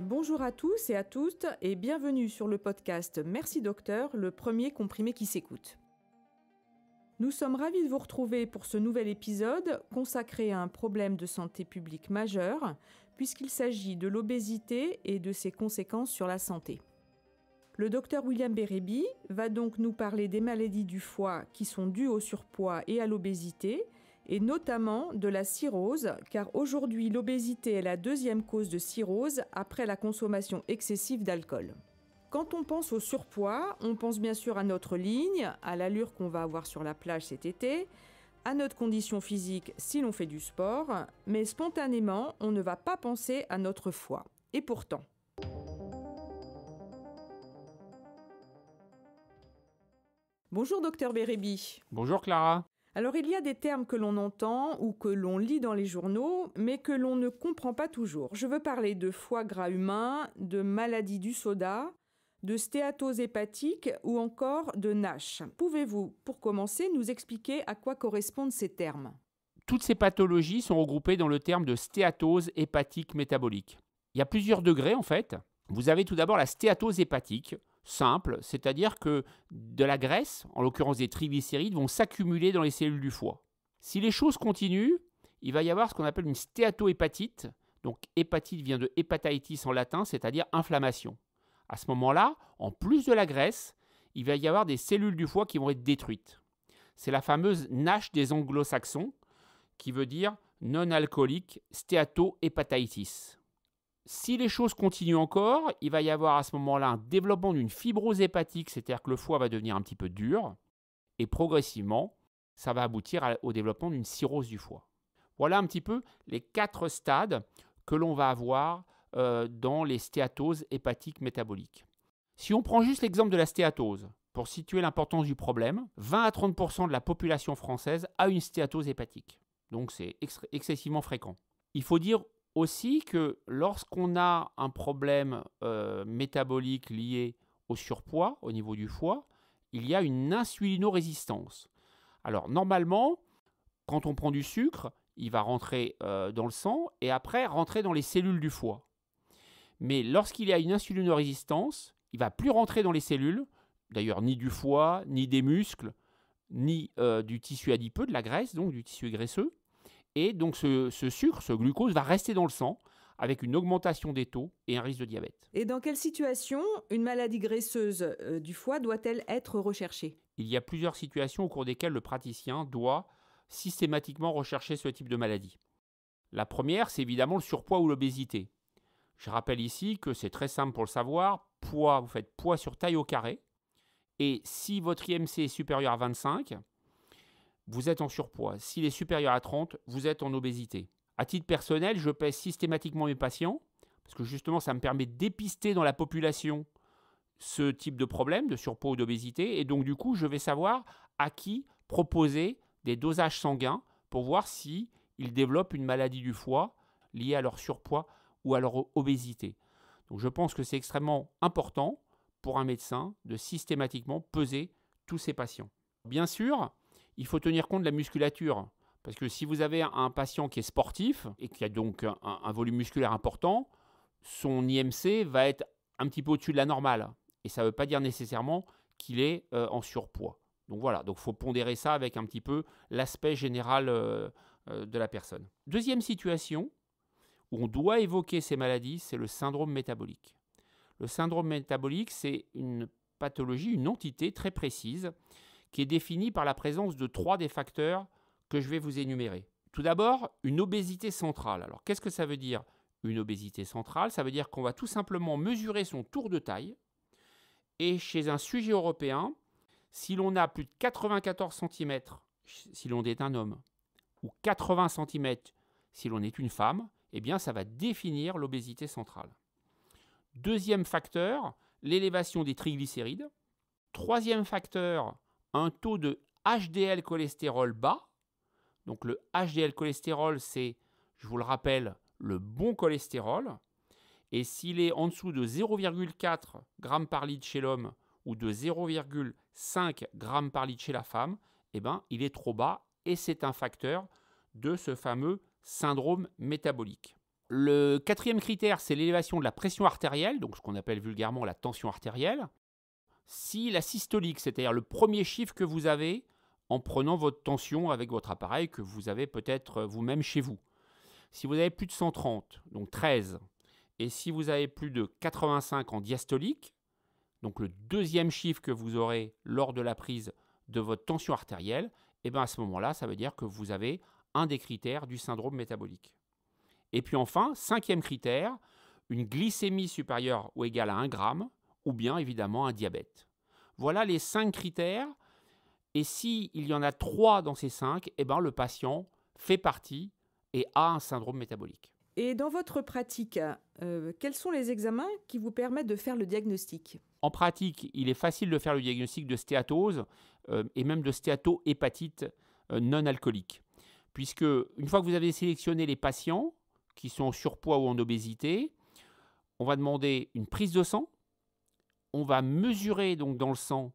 Bonjour à tous et à toutes et bienvenue sur le podcast Merci Docteur, le premier comprimé qui s'écoute. Nous sommes ravis de vous retrouver pour ce nouvel épisode consacré à un problème de santé publique majeur puisqu'il s'agit de l'obésité et de ses conséquences sur la santé. Le docteur William Bérébi va donc nous parler des maladies du foie qui sont dues au surpoids et à l'obésité, et notamment de la cirrhose, car aujourd'hui l'obésité est la deuxième cause de cirrhose après la consommation excessive d'alcool. Quand on pense au surpoids, on pense bien sûr à notre ligne, à l'allure qu'on va avoir sur la plage cet été, à notre condition physique si l'on fait du sport, mais spontanément, on ne va pas penser à notre foie. Et pourtant. Bonjour docteur Bérébi. Bonjour Clara. Alors il y a des termes que l'on entend ou que l'on lit dans les journaux, mais que l'on ne comprend pas toujours. Je veux parler de foie gras humain, de maladie du soda, de stéatose hépatique ou encore de NASH. Pouvez-vous, pour commencer, nous expliquer à quoi correspondent ces termes ? Toutes ces pathologies sont regroupées dans le terme de stéatose hépatique métabolique. Il y a plusieurs degrés en fait. Vous avez tout d'abord la stéatose hépatique, simple, c'est-à-dire que de la graisse, en l'occurrence des triglycérides, vont s'accumuler dans les cellules du foie. Si les choses continuent, il va y avoir ce qu'on appelle une stéatohépatite. Donc hépatite vient de hépatitis en latin, c'est-à-dire inflammation. À ce moment-là, en plus de la graisse, il va y avoir des cellules du foie qui vont être détruites. C'est la fameuse NASH des anglo-saxons, qui veut dire non-alcoolique stéatohépatitis. Si les choses continuent encore, il va y avoir à ce moment-là un développement d'une fibrose hépatique, c'est-à-dire que le foie va devenir un petit peu dur, et progressivement, ça va aboutir au développement d'une cirrhose du foie. Voilà un petit peu les 4 stades que l'on va avoir dans les stéatoses hépatiques métaboliques. Si on prend juste l'exemple de la stéatose, pour situer l'importance du problème, 20 à 30% de la population française a une stéatose hépatique. Donc c'est excessivement fréquent. Il faut dire aussi que lorsqu'on a un problème métabolique lié au surpoids au niveau du foie, il y a une insulinorésistance. Alors normalement, quand on prend du sucre, il va rentrer dans le sang et après rentrer dans les cellules du foie. Mais lorsqu'il y a une insulinorésistance, il ne va plus rentrer dans les cellules, d'ailleurs ni du foie, ni des muscles, ni du tissu adipeux, de la graisse, donc du tissu graisseux. Et donc ce sucre, ce glucose, va rester dans le sang avec une augmentation des taux et un risque de diabète. Et dans quelle situation une maladie graisseuse du foie doit-elle être recherchée ? Il y a plusieurs situations au cours desquelles le praticien doit systématiquement rechercher ce type de maladie. La première, c'est évidemment le surpoids ou l'obésité. Je rappelle ici que c'est très simple pour le savoir. Poids, vous faites poids sur taille au carré. Et si votre IMC est supérieur à 25, vous êtes en surpoids. S'il est supérieur à 30, vous êtes en obésité. À titre personnel, je pèse systématiquement mes patients, parce que justement, ça me permet de dépister dans la population ce type de problème, de surpoids ou d'obésité. Et donc, du coup, je vais savoir à qui proposer des dosages sanguins pour voir s'ils développent une maladie du foie liée à leur surpoids ou à leur obésité. Donc, je pense que c'est extrêmement important pour un médecin de systématiquement peser tous ses patients. Bien sûr, il faut tenir compte de la musculature. Parce que si vous avez un patient qui est sportif et qui a donc un volume musculaire important, son IMC va être un petit peu au-dessus de la normale. Et ça ne veut pas dire nécessairement qu'il est en surpoids. Donc voilà, il faut pondérer ça avec un petit peu l'aspect général de la personne. Deuxième situation où on doit évoquer ces maladies, c'est le syndrome métabolique. Le syndrome métabolique, c'est une pathologie, une entité très précise qui est définie par la présence de 3 des facteurs que je vais vous énumérer. Tout d'abord, une obésité centrale. Alors, qu'est-ce que ça veut dire, une obésité centrale ? Ça veut dire qu'on va tout simplement mesurer son tour de taille. Et chez un sujet européen, si l'on a plus de 94 cm, si l'on est un homme, ou 80 cm si l'on est une femme, eh bien, ça va définir l'obésité centrale. Deuxième facteur, l'élévation des triglycérides. Troisième facteur, un taux de HDL cholestérol bas. Donc le HDL cholestérol, c'est, je vous le rappelle, le bon cholestérol. Et s'il est en dessous de 0,4 g par litre chez l'homme ou de 0,5 g par litre chez la femme, eh ben, il est trop bas et c'est un facteur de ce fameux syndrome métabolique. Le quatrième critère, c'est l'élévation de la pression artérielle, donc ce qu'on appelle vulgairement la tension artérielle. Si la systolique, c'est-à-dire le premier chiffre que vous avez en prenant votre tension avec votre appareil que vous avez peut-être vous-même chez vous. Si vous avez plus de 130, donc 13, et si vous avez plus de 85 en diastolique, donc le deuxième chiffre que vous aurez lors de la prise de votre tension artérielle, et bien à ce moment-là, ça veut dire que vous avez un des critères du syndrome métabolique. Et puis enfin, cinquième critère, une glycémie supérieure ou égale à 1 gramme, ou bien évidemment un diabète. Voilà les 5 critères. Et s'il y en a 3 dans ces 5, eh ben, le patient fait partie et a un syndrome métabolique. Et dans votre pratique, quels sont les examens qui vous permettent de faire le diagnostic? En pratique, il est facile de faire le diagnostic de stéatose et même de stéatohépatite non alcoolique. Puisque une fois que vous avez sélectionné les patients qui sont en surpoids ou en obésité, on va demander une prise de sang. On va mesurer donc dans le sang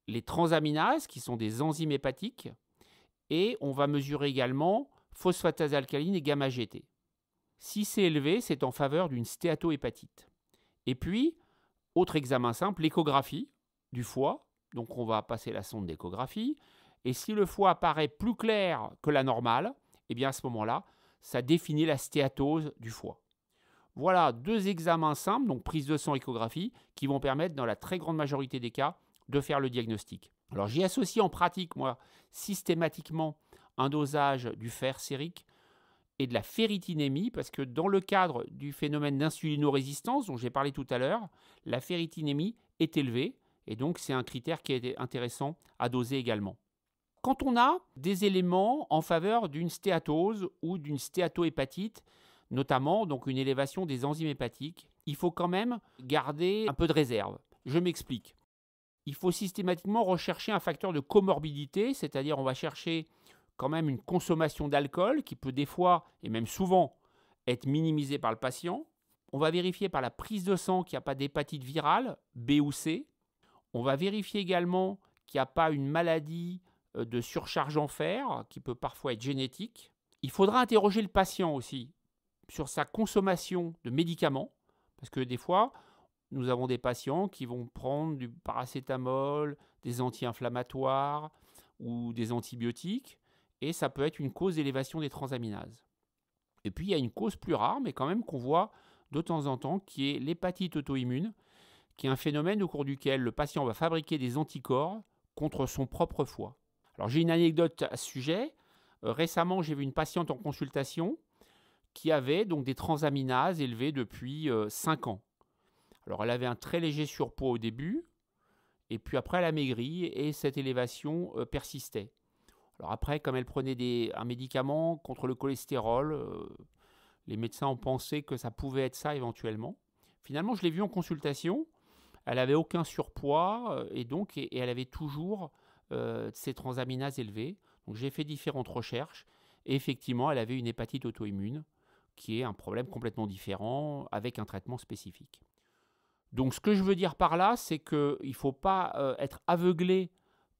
les transaminases, qui sont des enzymes hépatiques, et on va mesurer également phosphatase alcaline et gamma-GT. Si c'est élevé, c'est en faveur d'une stéatohépatite. Et puis, autre examen simple, l'échographie du foie. Donc on va passer la sonde d'échographie. Et si le foie apparaît plus clair que la normale, eh bien à ce moment-là, ça définit la stéatose du foie. Voilà 2 examens simples, donc prise de sang, échographie, qui vont permettre dans la très grande majorité des cas de faire le diagnostic. Alors j'y associe en pratique, moi, systématiquement un dosage du fer sérique et de la ferritinémie, parce que dans le cadre du phénomène d'insulinorésistance dont j'ai parlé tout à l'heure, la ferritinémie est élevée, et donc c'est un critère qui est intéressant à doser également. Quand on a des éléments en faveur d'une stéatose ou d'une stéatohépatite, notamment donc une élévation des enzymes hépatiques, il faut quand même garder un peu de réserve. Je m'explique. Il faut systématiquement rechercher un facteur de comorbidité, c'est-à-dire on va chercher quand même une consommation d'alcool qui peut des fois, et même souvent, être minimisée par le patient. On va vérifier par la prise de sang qu'il n'y a pas d'hépatite virale, B ou C. On va vérifier également qu'il n'y a pas une maladie de surcharge en fer, qui peut parfois être génétique. Il faudra interroger le patient aussi sur sa consommation de médicaments, parce que des fois, nous avons des patients qui vont prendre du paracétamol, des anti-inflammatoires ou des antibiotiques, et ça peut être une cause d'élévation des transaminases. Et puis, il y a une cause plus rare, mais quand même qu'on voit de temps en temps, qui est l'hépatite auto-immune, qui est un phénomène au cours duquel le patient va fabriquer des anticorps contre son propre foie. Alors, j'ai une anecdote à ce sujet. Récemment, j'ai vu une patiente en consultation qui avait donc des transaminases élevées depuis 5 ans. Alors, elle avait un très léger surpoids au début, et puis après, elle a maigri, et cette élévation persistait. Alors après, comme elle prenait un médicament contre le cholestérol, les médecins ont pensé que ça pouvait être ça éventuellement. Finalement, je l'ai vue en consultation, elle n'avait aucun surpoids, et elle avait toujours ses transaminases élevées. Donc j'ai fait différentes recherches, et effectivement, elle avait une hépatite auto-immune, qui est un problème complètement différent, avec un traitement spécifique. Donc ce que je veux dire par là, c'est qu'il ne faut pas être aveuglé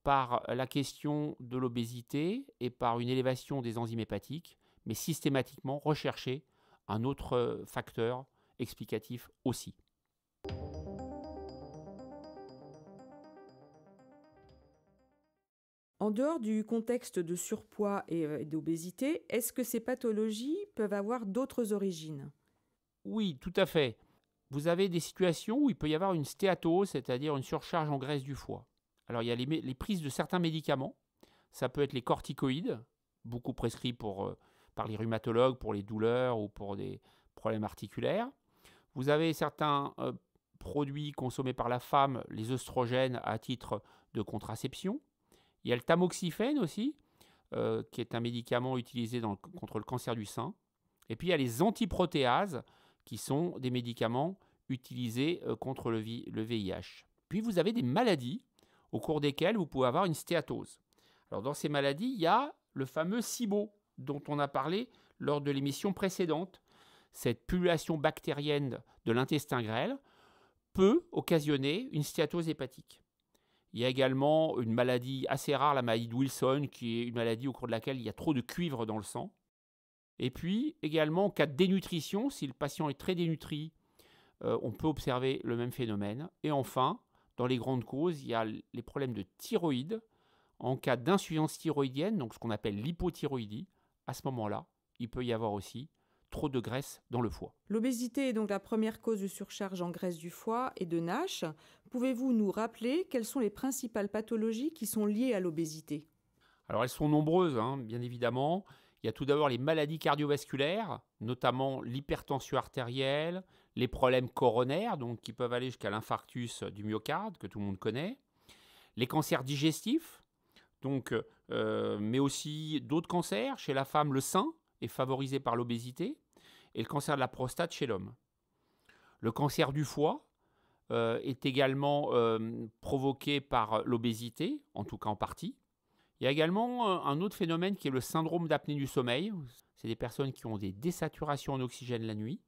par la question de l'obésité et par une élévation des enzymes hépatiques, mais systématiquement rechercher un autre facteur explicatif aussi. En dehors du contexte de surpoids et d'obésité, est-ce que ces pathologies peuvent avoir d'autres origines? Oui, tout à fait. Vous avez des situations où il peut y avoir une stéatose, c'est-à-dire une surcharge en graisse du foie. Alors il y a les prises de certains médicaments, ça peut être les corticoïdes, beaucoup prescrits par les rhumatologues pour les douleurs ou pour des problèmes articulaires. Vous avez certains produits consommés par la femme, les œstrogènes à titre de contraception. Il y a le tamoxifène aussi, qui est un médicament utilisé contre le cancer du sein. Et puis il y a les antiprotéases, qui sont des médicaments utilisés contre le VIH. Puis vous avez des maladies au cours desquelles vous pouvez avoir une stéatose. Alors dans ces maladies, il y a le fameux SIBO dont on a parlé lors de l'émission précédente. Cette pullulation bactérienne de l'intestin grêle peut occasionner une stéatose hépatique. Il y a également une maladie assez rare, la maladie de Wilson, qui est une maladie au cours de laquelle il y a trop de cuivre dans le sang. Et puis également en cas de dénutrition, si le patient est très dénutri, on peut observer le même phénomène. Et enfin, dans les grandes causes, il y a les problèmes de thyroïde. En cas d'insuffisance thyroïdienne, donc ce qu'on appelle l'hypothyroïdie, à ce moment-là, il peut y avoir aussi trop de graisse dans le foie. L'obésité est donc la première cause de surcharge en graisse du foie et de NASH. Pouvez-vous nous rappeler quelles sont les principales pathologies qui sont liées à l'obésité ? Alors elles sont nombreuses, bien évidemment. Il y a tout d'abord les maladies cardiovasculaires, notamment l'hypertension artérielle, les problèmes coronaires, donc qui peuvent aller jusqu'à l'infarctus du myocarde, que tout le monde connaît, les cancers digestifs, mais aussi d'autres cancers. Chez la femme, le sein est favorisé par l'obésité, et le cancer de la prostate chez l'homme. Le cancer du foie est également provoqué par l'obésité, en tout cas en partie. Il y a également un autre phénomène qui est le syndrome d'apnée du sommeil. C'est des personnes qui ont des désaturations en oxygène la nuit.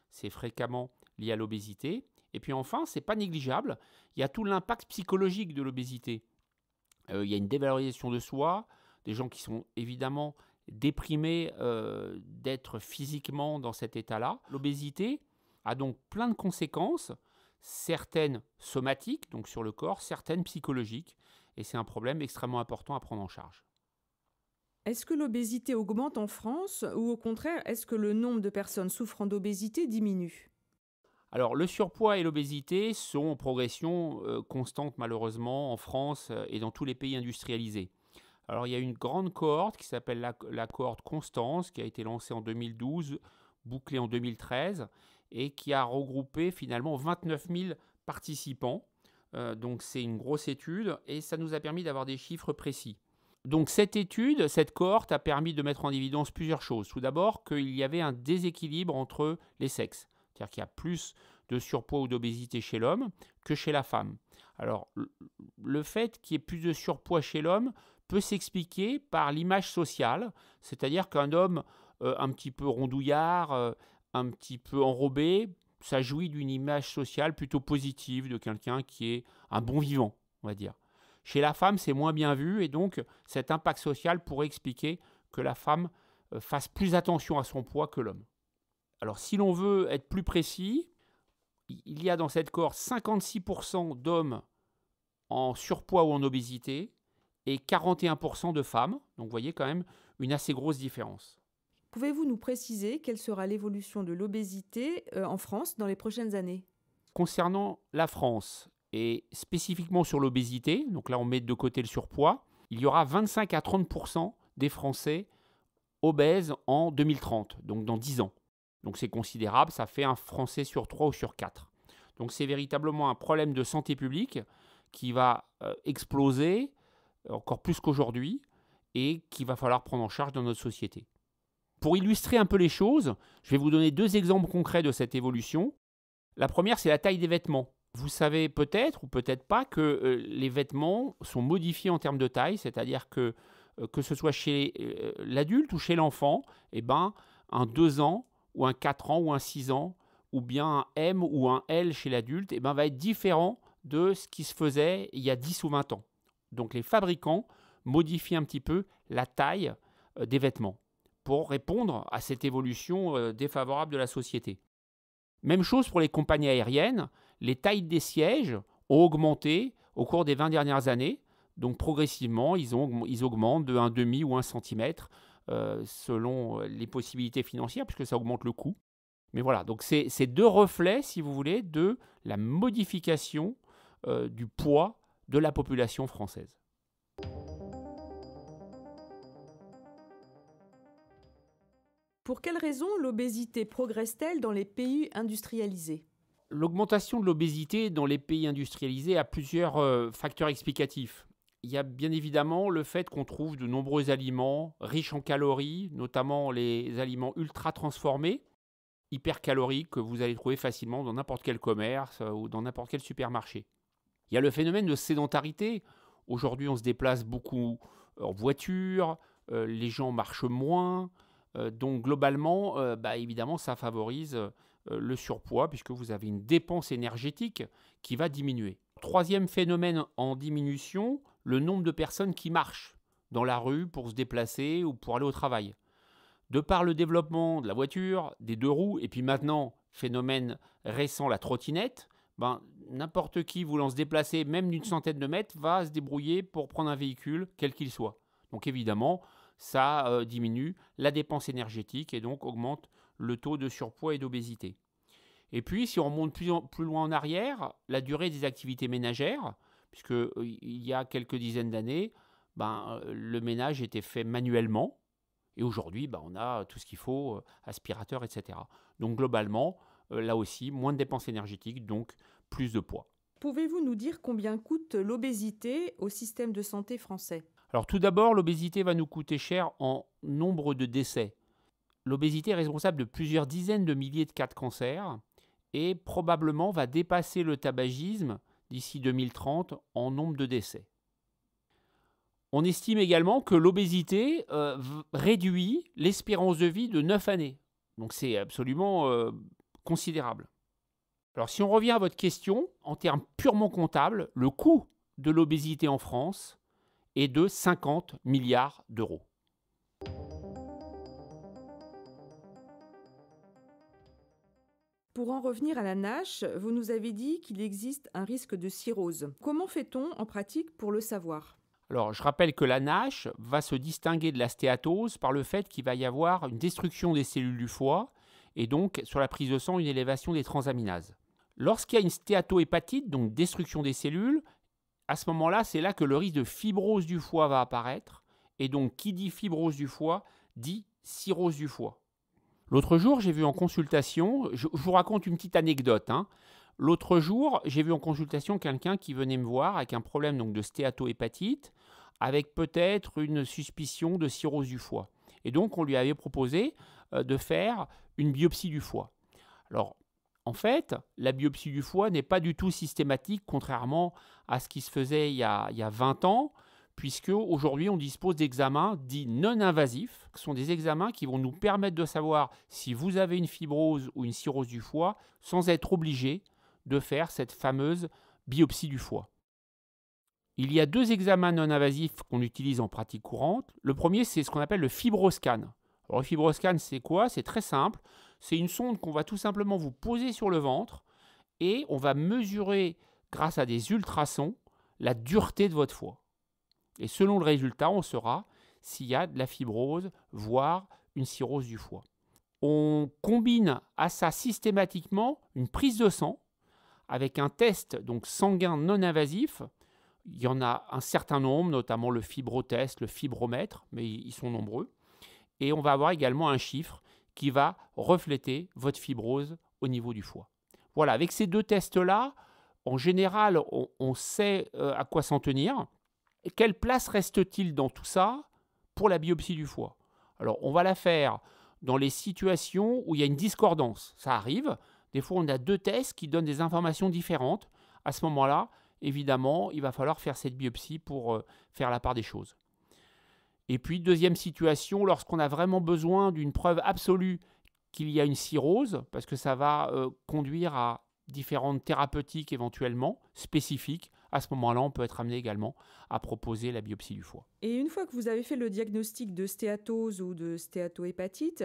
C'est fréquemment lié à l'obésité. Et puis enfin, ce n'est pas négligeable, il y a tout l'impact psychologique de l'obésité. Il y a une dévalorisation de soi, des gens qui sont évidemment déprimés d'être physiquement dans cet état-là. L'obésité a donc plein de conséquences, certaines somatiques, donc sur le corps, certaines psychologiques. Et c'est un problème extrêmement important à prendre en charge. Est-ce que l'obésité augmente en France ou au contraire, est-ce que le nombre de personnes souffrant d'obésité diminue ? Alors le surpoids et l'obésité sont en progression constante malheureusement en France et dans tous les pays industrialisés. Alors il y a une grande cohorte qui s'appelle la cohorte Constance qui a été lancée en 2012, bouclée en 2013 et qui a regroupé finalement 29 000 participants. Donc c'est une grosse étude et ça nous a permis d'avoir des chiffres précis. Donc cette étude, cette cohorte a permis de mettre en évidence plusieurs choses. Tout d'abord qu'il y avait un déséquilibre entre les sexes. C'est-à-dire qu'il y a plus de surpoids ou d'obésité chez l'homme que chez la femme. Alors le fait qu'il y ait plus de surpoids chez l'homme peut s'expliquer par l'image sociale. C'est-à-dire qu'un homme un petit peu rondouillard, un petit peu enrobé, ça jouit d'une image sociale plutôt positive de quelqu'un qui est un bon vivant, on va dire. Chez la femme, c'est moins bien vu et donc cet impact social pourrait expliquer que la femme fasse plus attention à son poids que l'homme. Alors si l'on veut être plus précis, il y a dans cette cohorte 56% d'hommes en surpoids ou en obésité et 41% de femmes. Donc vous voyez quand même une assez grosse différence. Pouvez-vous nous préciser quelle sera l'évolution de l'obésité en France dans les prochaines années ? Concernant la France, et spécifiquement sur l'obésité, donc là on met de côté le surpoids, il y aura 25 à 30% des Français obèses en 2030, donc dans 10 ans. Donc c'est considérable, ça fait un Français sur 3 ou sur 4. Donc c'est véritablement un problème de santé publique qui va exploser encore plus qu'aujourd'hui et qu'il va falloir prendre en charge dans notre société. Pour illustrer un peu les choses, je vais vous donner 2 exemples concrets de cette évolution. La première, c'est la taille des vêtements. Vous savez peut-être ou peut-être pas que les vêtements sont modifiés en termes de taille, c'est-à-dire que ce soit chez l'adulte ou chez l'enfant, un 2 ans ou un 4 ans ou un 6 ans, ou bien un M ou un L chez l'adulte, va être différent de ce qui se faisait il y a 10 ou 20 ans. Donc les fabricants modifient un petit peu la taille des vêtements pour répondre à cette évolution défavorable de la société. Même chose pour les compagnies aériennes, les tailles des sièges ont augmenté au cours des 20 dernières années, donc progressivement ils augmentent de 1,5 ou 1 cm selon les possibilités financières, puisque ça augmente le coût. Mais voilà, donc c'est 2 reflets, si vous voulez, de la modification du poids de la population française. Pour quelles raisons l'obésité progresse-t-elle dans les pays industrialisés ? L'augmentation de l'obésité dans les pays industrialisés a plusieurs facteurs explicatifs. Il y a bien évidemment le fait qu'on trouve de nombreux aliments riches en calories, notamment les aliments ultra transformés, hypercaloriques, que vous allez trouver facilement dans n'importe quel commerce ou dans n'importe quel supermarché. Il y a le phénomène de sédentarité. Aujourd'hui, on se déplace beaucoup en voiture, les gens marchent moins. Donc globalement, évidemment, ça favorise le surpoids puisque vous avez une dépense énergétique qui va diminuer. Troisième phénomène en diminution, le nombre de personnes qui marchent dans la rue pour se déplacer ou pour aller au travail. De par le développement de la voiture, des deux roues, et puis maintenant, phénomène récent, la trottinette, n'importe qui voulant se déplacer, même d'une centaine de mètres, va se débrouiller pour prendre un véhicule, quel qu'il soit. Donc évidemment, ça diminue la dépense énergétique et donc augmente le taux de surpoids et d'obésité. Et puis, si on remonte plus loin en arrière, la durée des activités ménagères, puisqu'il y a quelques dizaines d'années, le ménage était fait manuellement. Et aujourd'hui, on a tout ce qu'il faut, aspirateur, etc. Donc globalement, là aussi, moins de dépenses énergétiques, donc plus de poids. Pouvez-vous nous dire combien coûte l'obésité au système de santé français ? Alors tout d'abord, l'obésité va nous coûter cher en nombre de décès. L'obésité est responsable de plusieurs dizaines de milliers de cas de cancer et probablement va dépasser le tabagisme d'ici 2030 en nombre de décès. On estime également que l'obésité réduit l'espérance de vie de 9 années. Donc c'est absolument considérable. Alors si on revient à votre question, en termes purement comptables, le coût de l'obésité en France est de 50 milliards d'euros. Pour en revenir à la NASH, vous nous avez dit qu'il existe un risque de cirrhose. Comment fait-on en pratique pour le savoir ? Alors, je rappelle que la NASH va se distinguer de la stéatose par le fait qu'il va y avoir une destruction des cellules du foie et donc, sur la prise de sang, une élévation des transaminases. Lorsqu'il y a une stéatohépatite, donc destruction des cellules, à ce moment-là, c'est là que le risque de fibrose du foie va apparaître. Et donc, qui dit fibrose du foie, dit cirrhose du foie. L'autre jour, j'ai vu en consultation, je vous raconte une petite anecdote. L'autre jour, j'ai vu en consultation quelqu'un qui venait me voir avec un problème donc, de stéatohépatite, avec peut-être une suspicion de cirrhose du foie. Et donc, on lui avait proposé de faire une biopsie du foie. Alors, en fait, la biopsie du foie n'est pas du tout systématique, contrairement à ce qui se faisait il y a 20 ans, puisque aujourd'hui on dispose d'examens dits non invasifs, qui sont des examens qui vont nous permettre de savoir si vous avez une fibrose ou une cirrhose du foie, sans être obligé de faire cette fameuse biopsie du foie. Il y a 2 examens non invasifs qu'on utilise en pratique courante. Le premier, c'est ce qu'on appelle le FibroScan. Alors, le FibroScan, c'est quoi ? C'est très simple. C'est une sonde qu'on va tout simplement vous poser sur le ventre et on va mesurer, grâce à des ultrasons, la dureté de votre foie. Et selon le résultat, on saura s'il y a de la fibrose, voire une cirrhose du foie. On combine à ça systématiquement une prise de sang avec un test donc sanguin non invasif. Il y en a un certain nombre, notamment le fibrotest, le fibromètre, mais ils sont nombreux. Et on va avoir également un chiffre qui va refléter votre fibrose au niveau du foie. Voilà, avec ces 2 tests-là, en général, on sait à quoi s'en tenir. Et quelle place reste-t-il dans tout ça pour la biopsie du foie ? Alors, on va la faire dans les situations où il y a une discordance. Ça arrive. Des fois, on a 2 tests qui donnent des informations différentes. À ce moment-là, évidemment, il va falloir faire cette biopsie pour faire la part des choses. Et puis, deuxième situation, lorsqu'on a vraiment besoin d'une preuve absolue qu'il y a une cirrhose, parce que ça va conduire à différentes thérapeutiques éventuellement spécifiques, à ce moment-là, on peut être amené également à proposer la biopsie du foie. Et une fois que vous avez fait le diagnostic de stéatose ou de stéatohépatite,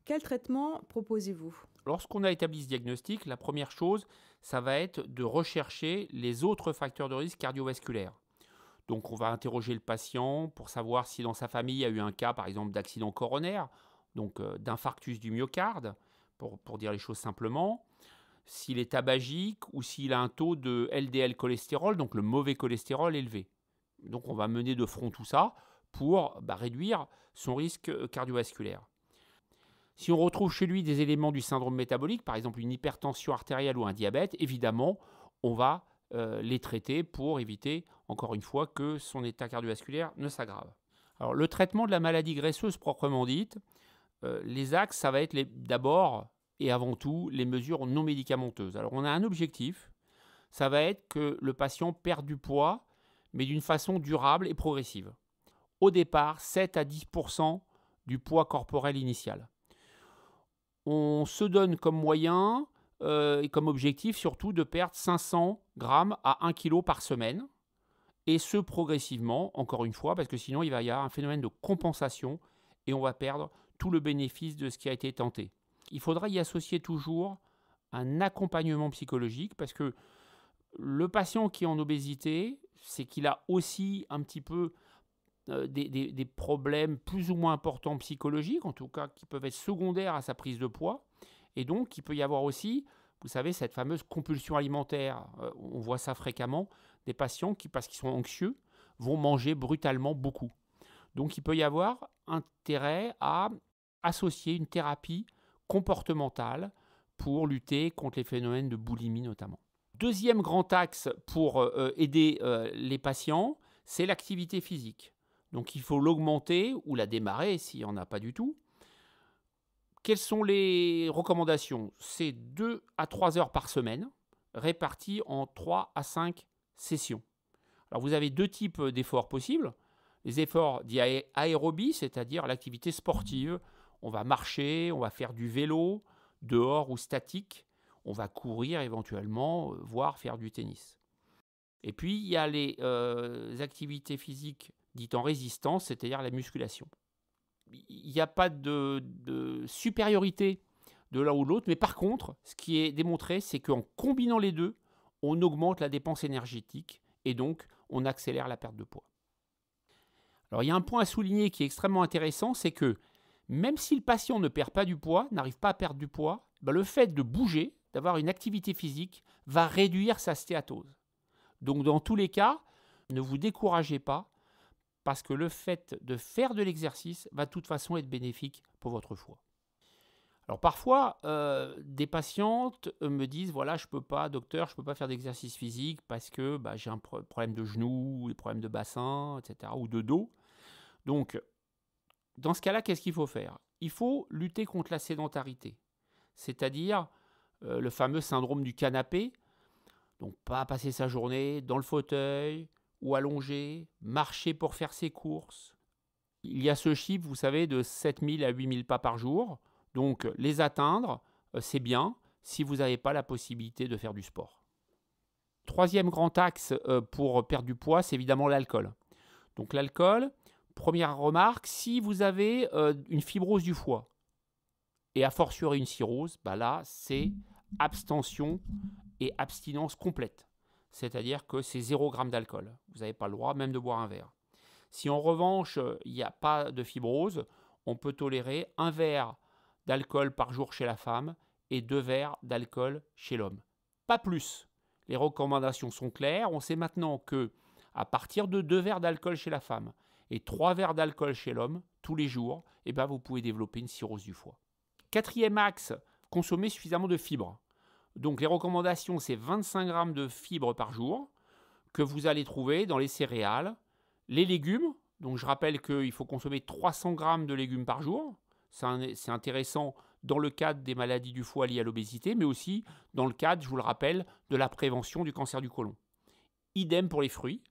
quel traitement proposez-vous ? Lorsqu'on a établi ce diagnostic, la première chose, ça va être de rechercher les autres facteurs de risque cardiovasculaires. Donc, on va interroger le patient pour savoir si dans sa famille il y a eu un cas, par exemple, d'accident coronaire, donc d'infarctus du myocarde, pour dire les choses simplement, s'il est tabagique ou s'il a un taux de LDL cholestérol, donc le mauvais cholestérol élevé. Donc, on va mener de front tout ça pour réduire son risque cardiovasculaire. Si on retrouve chez lui des éléments du syndrome métabolique, par exemple une hypertension artérielle ou un diabète, évidemment, on va les traiter pour éviter, encore une fois, que son état cardiovasculaire ne s'aggrave. Alors, le traitement de la maladie graisseuse proprement dite, les axes, ça va être d'abord et avant tout les mesures non médicamenteuses. Alors, on a un objectif, ça va être que le patient perde du poids, mais d'une façon durable et progressive. Au départ, 7 à 10% du poids corporel initial. On se donne comme moyen et comme objectif surtout de perdre 500 grammes à 1 kg par semaine. Et ce progressivement, encore une fois, parce que sinon il va y avoir un phénomène de compensation et on va perdre tout le bénéfice de ce qui a été tenté. Il faudra y associer toujours un accompagnement psychologique parce que le patient qui est en obésité, c'est qu'il a aussi un petit peu des problèmes plus ou moins importants psychologiques, en tout cas qui peuvent être secondaires à sa prise de poids. Et donc, il peut y avoir aussi, vous savez, cette fameuse compulsion alimentaire. On voit ça fréquemment, des patients qui, parce qu'ils sont anxieux, vont manger brutalement beaucoup. Donc, il peut y avoir intérêt à associer une thérapie comportementale pour lutter contre les phénomènes de boulimie notamment. Deuxième grand axe pour aider les patients, c'est l'activité physique. Donc il faut l'augmenter ou la démarrer s'il n'y en a pas du tout. Quelles sont les recommandations? C'est 2 à 3 heures par semaine, réparties en 3 à 5 sessions. Alors vous avez 2 types d'efforts possibles. Les efforts dits aérobie, c'est-à-dire l'activité sportive. On va marcher, on va faire du vélo, dehors ou statique. On va courir éventuellement, voire faire du tennis. Et puis, il y a les activités physiques dites en résistance, c'est-à-dire la musculation. Il n'y a pas de supériorité de l'un ou de l'autre, mais par contre, ce qui est démontré, c'est qu'en combinant les deux, on augmente la dépense énergétique et donc on accélère la perte de poids. Alors, il y a un point à souligner qui est extrêmement intéressant, c'est que même si le patient ne perd pas du poids, n'arrive pas à perdre du poids, le fait de bouger, d'avoir une activité physique, va réduire sa stéatose. Donc dans tous les cas, ne vous découragez pas parce que le fait de faire de l'exercice va de toute façon être bénéfique pour votre foie. Alors parfois, des patientes me disent, voilà, je ne peux pas, docteur, je ne peux pas faire d'exercice physique parce que j'ai un problème de genou, des problèmes de bassin, etc., ou de dos. Donc, dans ce cas-là, qu'est-ce qu'il faut faire? Il faut lutter contre la sédentarité, c'est-à-dire le fameux syndrome du canapé. Donc, pas passer sa journée dans le fauteuil ou allongé, marcher pour faire ses courses. Il y a ce chiffre, vous savez, de 7000 à 8000 pas par jour. Donc, les atteindre, c'est bien si vous n'avez pas la possibilité de faire du sport. Troisième grand axe pour perdre du poids, c'est évidemment l'alcool. Donc, l'alcool, première remarque, si vous avez une fibrose du foie et a fortiori une cirrhose, là, c'est abstention et abstinence complète. C'est-à-dire que c'est 0 g d'alcool. Vous n'avez pas le droit même de boire un verre. Si en revanche, il n'y a pas de fibrose, on peut tolérer 1 verre d'alcool par jour chez la femme et 2 verres d'alcool chez l'homme. Pas plus. Les recommandations sont claires. On sait maintenant que à partir de 2 verres d'alcool chez la femme et 3 verres d'alcool chez l'homme, tous les jours, vous pouvez développer une cirrhose du foie. Quatrième axe, consommer suffisamment de fibres. Donc les recommandations, c'est 25 g de fibres par jour que vous allez trouver dans les céréales, les légumes. Donc je rappelle qu'il faut consommer 300 g de légumes par jour. C'est intéressant dans le cadre des maladies du foie liées à l'obésité, mais aussi dans le cadre, je vous le rappelle, de la prévention du cancer du côlon. Idem pour les fruits.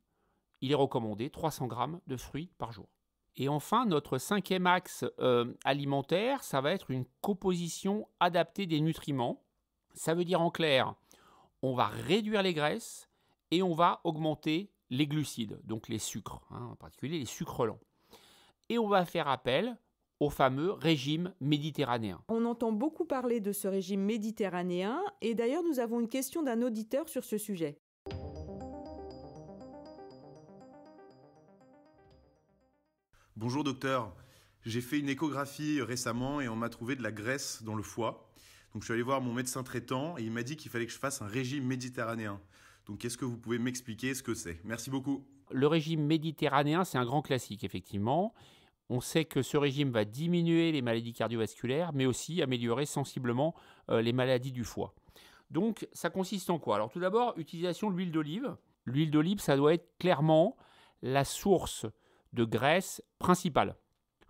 Il est recommandé 300 g de fruits par jour. Et enfin, notre 5e axe alimentaire, ça va être une composition adaptée des nutriments. Ça veut dire en clair, on va réduire les graisses et on va augmenter les glucides, donc les sucres, en particulier les sucres lents. Et on va faire appel au fameux régime méditerranéen. On entend beaucoup parler de ce régime méditerranéen et d'ailleurs nous avons une question d'un auditeur sur ce sujet. Bonjour docteur, j'ai fait une échographie récemment et on m'a trouvé de la graisse dans le foie. Donc je suis allé voir mon médecin traitant et il m'a dit qu'il fallait que je fasse un régime méditerranéen. Donc est-ce que vous pouvez m'expliquer ce que c'est? Merci beaucoup. Le régime méditerranéen, c'est un grand classique, effectivement. On sait que ce régime va diminuer les maladies cardiovasculaires, mais aussi améliorer sensiblement les maladies du foie. Donc ça consiste en quoi? Alors tout d'abord, utilisation de l'huile d'olive. L'huile d'olive, ça doit être clairement la source de graisse principale.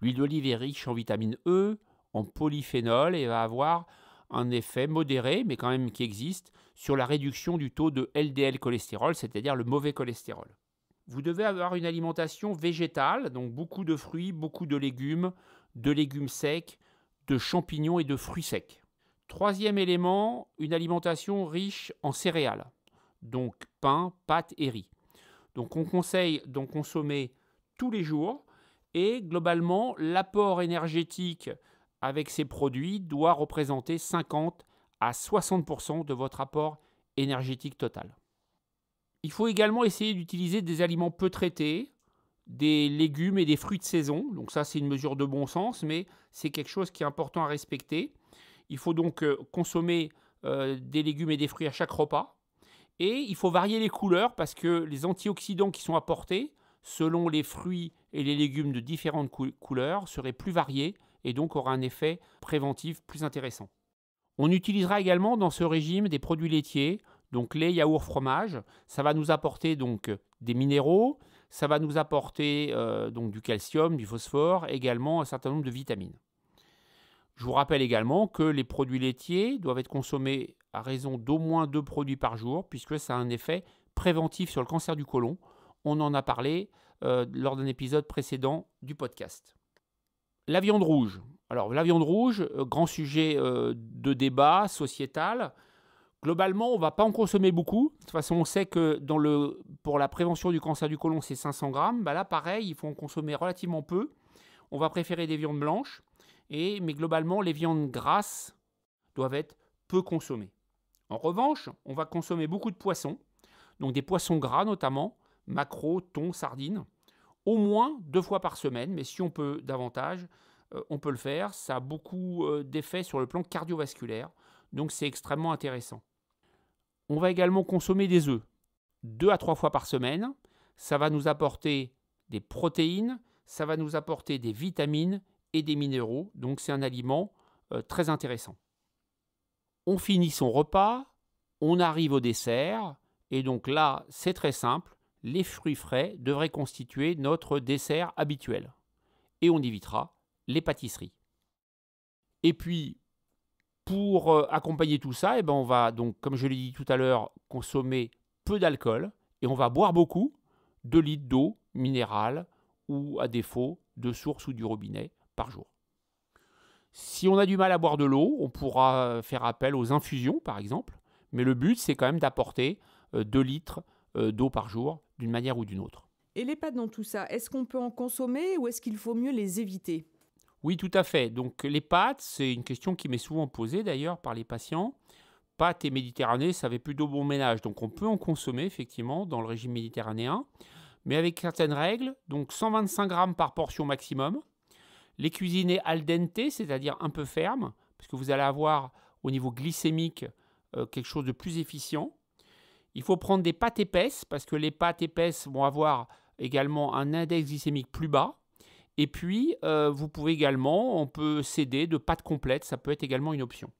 L'huile d'olive est riche en vitamine E, en polyphénol et va avoir un effet modéré, mais quand même qui existe, sur la réduction du taux de LDL cholestérol, c'est-à-dire le mauvais cholestérol. Vous devez avoir une alimentation végétale, donc beaucoup de fruits, beaucoup de légumes secs, de champignons et de fruits secs. Troisième élément, une alimentation riche en céréales, donc pain, pâtes et riz. Donc on conseille d'en consommer tous les jours Et globalement, l'apport énergétique avec ces produits doit représenter 50 à 60% de votre apport énergétique total. Il faut également essayer d'utiliser des aliments peu traités, des légumes et des fruits de saison. Donc ça, c'est une mesure de bon sens, mais c'est quelque chose qui est important à respecter. Il faut donc consommer des légumes et des fruits à chaque repas. Et il faut varier les couleurs parce que les antioxydants qui sont apportés, selon les fruits et les légumes de différentes couleurs, seraient plus variés et donc aura un effet préventif plus intéressant. On utilisera également dans ce régime des produits laitiers, donc lait, yaourt, fromage. Ça va nous apporter donc des minéraux, ça va nous apporter donc du calcium, du phosphore, également un certain nombre de vitamines. Je vous rappelle également que les produits laitiers doivent être consommés à raison d'au moins 2 produits par jour, puisque ça a un effet préventif sur le cancer du côlon. On en a parlé lors d'un épisode précédent du podcast. La viande rouge. Alors, la viande rouge, grand sujet de débat sociétal. Globalement, on ne va pas en consommer beaucoup. De toute façon, on sait que pour la prévention du cancer du côlon, c'est 500 grammes. Là, pareil, il faut en consommer relativement peu. On va préférer des viandes blanches. Mais globalement, les viandes grasses doivent être peu consommées. En revanche, on va consommer beaucoup de poissons, donc des poissons gras notamment, maquereaux, thon, sardines, au moins 2 fois par semaine, mais si on peut davantage, on peut le faire. Ça a beaucoup d'effets sur le plan cardiovasculaire, donc c'est extrêmement intéressant. On va également consommer des œufs, 2 à 3 fois par semaine. Ça va nous apporter des protéines, ça va nous apporter des vitamines et des minéraux, donc c'est un aliment très intéressant. On finit son repas, on arrive au dessert, et donc là, c'est très simple, les fruits frais devraient constituer notre dessert habituel. Et on évitera les pâtisseries. Et puis, pour accompagner tout ça, on va donc, comme je l'ai dit tout à l'heure, consommer peu d'alcool, et on va boire beaucoup, 2 litres d'eau minérale, ou à défaut, de source ou du robinet par jour. Si on a du mal à boire de l'eau, on pourra faire appel aux infusions, par exemple. Mais le but, c'est quand même d'apporter 2 litres d'eau par jour, d'une manière ou d'une autre. Et les pâtes dans tout ça, est-ce qu'on peut en consommer ou est-ce qu'il faut mieux les éviter ? Oui, tout à fait. Donc les pâtes, c'est une question qui m'est souvent posée d'ailleurs par les patients. Pâtes et Méditerranée, ça fait plutôt bon ménage. Donc on peut en consommer effectivement dans le régime méditerranéen, mais avec certaines règles. Donc 125 grammes par portion maximum. Les cuisiner al dente, c'est-à-dire un peu ferme, parce que vous allez avoir au niveau glycémique quelque chose de plus efficient. Il faut prendre des pâtes épaisses, parce que les pâtes épaisses vont avoir également un index glycémique plus bas. Et puis, vous pouvez également, on peut s'aider de pâtes complètes, ça peut être également une option.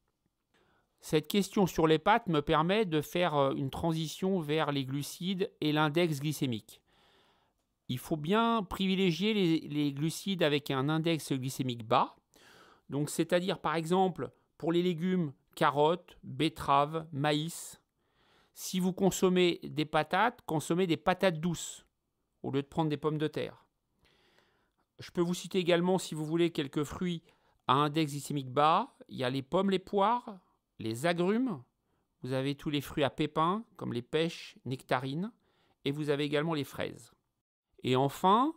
Cette question sur les pâtes me permet de faire une transition vers les glucides et l'index glycémique. Il faut bien privilégier les glucides avec un index glycémique bas. Donc, c'est-à-dire, par exemple, pour les légumes, carottes, betteraves, maïs. Si vous consommez des patates, consommez des patates douces au lieu de prendre des pommes de terre. Je peux vous citer également, si vous voulez, quelques fruits à index glycémique bas. Il y a les pommes, les poires, les agrumes. Vous avez tous les fruits à pépins, comme les pêches, nectarines. Et vous avez également les fraises. Et enfin,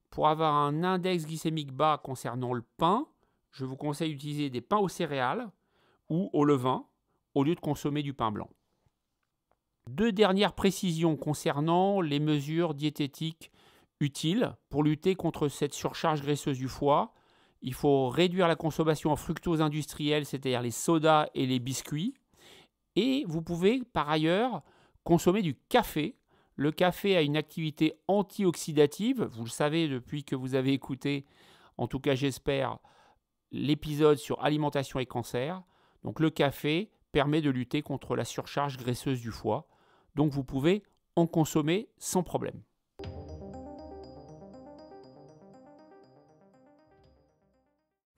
pour avoir un index glycémique bas concernant le pain, je vous conseille d'utiliser des pains aux céréales ou au levain au lieu de consommer du pain blanc. 2 dernières précisions concernant les mesures diététiques utiles pour lutter contre cette surcharge graisseuse du foie. Il faut réduire la consommation en fructose industrielle, c'est-à-dire les sodas et les biscuits. Et vous pouvez par ailleurs consommer du café. Le café a une activité antioxydative, vous le savez depuis que vous avez écouté, en tout cas j'espère, l'épisode sur alimentation et cancer. Donc le café permet de lutter contre la surcharge graisseuse du foie, donc vous pouvez en consommer sans problème.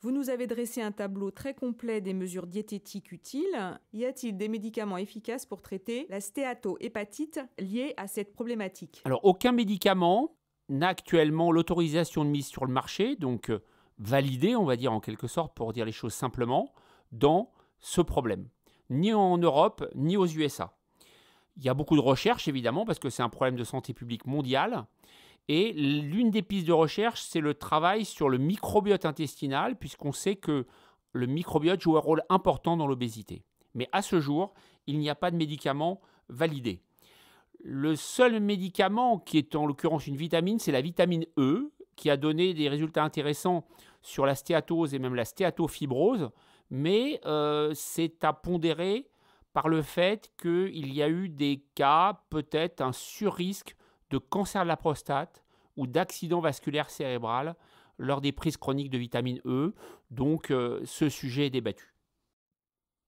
Vous nous avez dressé un tableau très complet des mesures diététiques utiles. Y a-t-il des médicaments efficaces pour traiter la stéatohépatite liée à cette problématique ? Alors, aucun médicament n'a actuellement l'autorisation de mise sur le marché, donc validé, on va dire en quelque sorte, pour dire les choses simplement, dans ce problème. Ni en Europe, ni aux USA. Il y a beaucoup de recherches, évidemment, parce que c'est un problème de santé publique mondiale. Et l'une des pistes de recherche, c'est le travail sur le microbiote intestinal, puisqu'on sait que le microbiote joue un rôle important dans l'obésité. Mais à ce jour, il n'y a pas de médicament validé. Le seul médicament qui est en l'occurrence une vitamine, c'est la vitamine E, qui a donné des résultats intéressants sur la stéatose et même la stéatofibrose, mais c'est à pondérer par le fait qu'il y a eu des cas, peut-être un surrisque de cancer de la prostate ou d'accident vasculaire cérébral lors des prises chroniques de vitamine E. Donc ce sujet est débattu.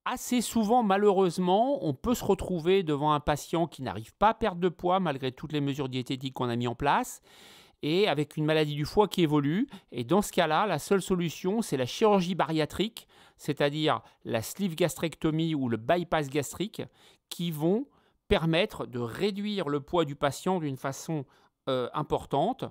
Assez souvent, malheureusement, on peut se retrouver devant un patient qui n'arrive pas à perdre de poids malgré toutes les mesures diététiques qu'on a mises en place et avec une maladie du foie qui évolue. Et dans ce cas-là, la seule solution, c'est la chirurgie bariatrique, c'est-à-dire la sleeve gastrectomie ou le bypass gastrique, qui vont permettre de réduire le poids du patient d'une façon importante.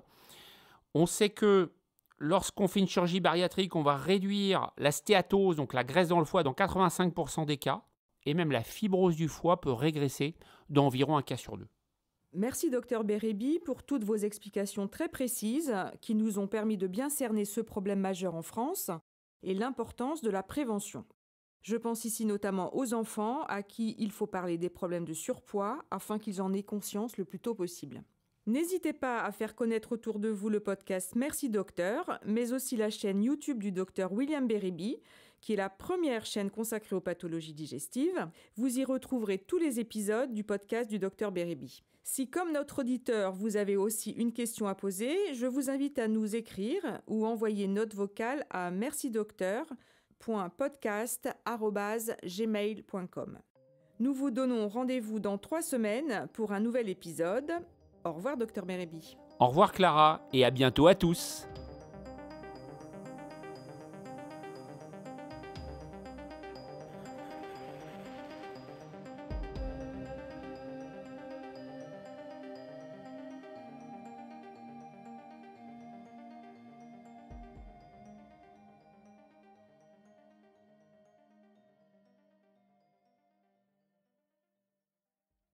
On sait que lorsqu'on fait une chirurgie bariatrique, on va réduire la stéatose, donc la graisse dans le foie, dans 85% des cas, et même la fibrose du foie peut régresser d'environ 1 cas sur 2. Merci Dr Bérébi pour toutes vos explications très précises qui nous ont permis de bien cerner ce problème majeur en France et l'importance de la prévention. Je pense ici notamment aux enfants à qui il faut parler des problèmes de surpoids afin qu'ils en aient conscience le plus tôt possible. N'hésitez pas à faire connaître autour de vous le podcast Merci Docteur, mais aussi la chaîne YouTube du Dr William Bérébi, qui est la première chaîne consacrée aux pathologies digestives. Vous y retrouverez tous les épisodes du podcast du Dr Bérébi. Si, comme notre auditeur, vous avez aussi une question à poser, je vous invite à nous écrire ou envoyer une note vocale à mercidocteur.podcast@gmail.com. Nous vous donnons rendez-vous dans 3 semaines pour un nouvel épisode. Au revoir, Dr Bérébi. Au revoir Clara et à bientôt à tous.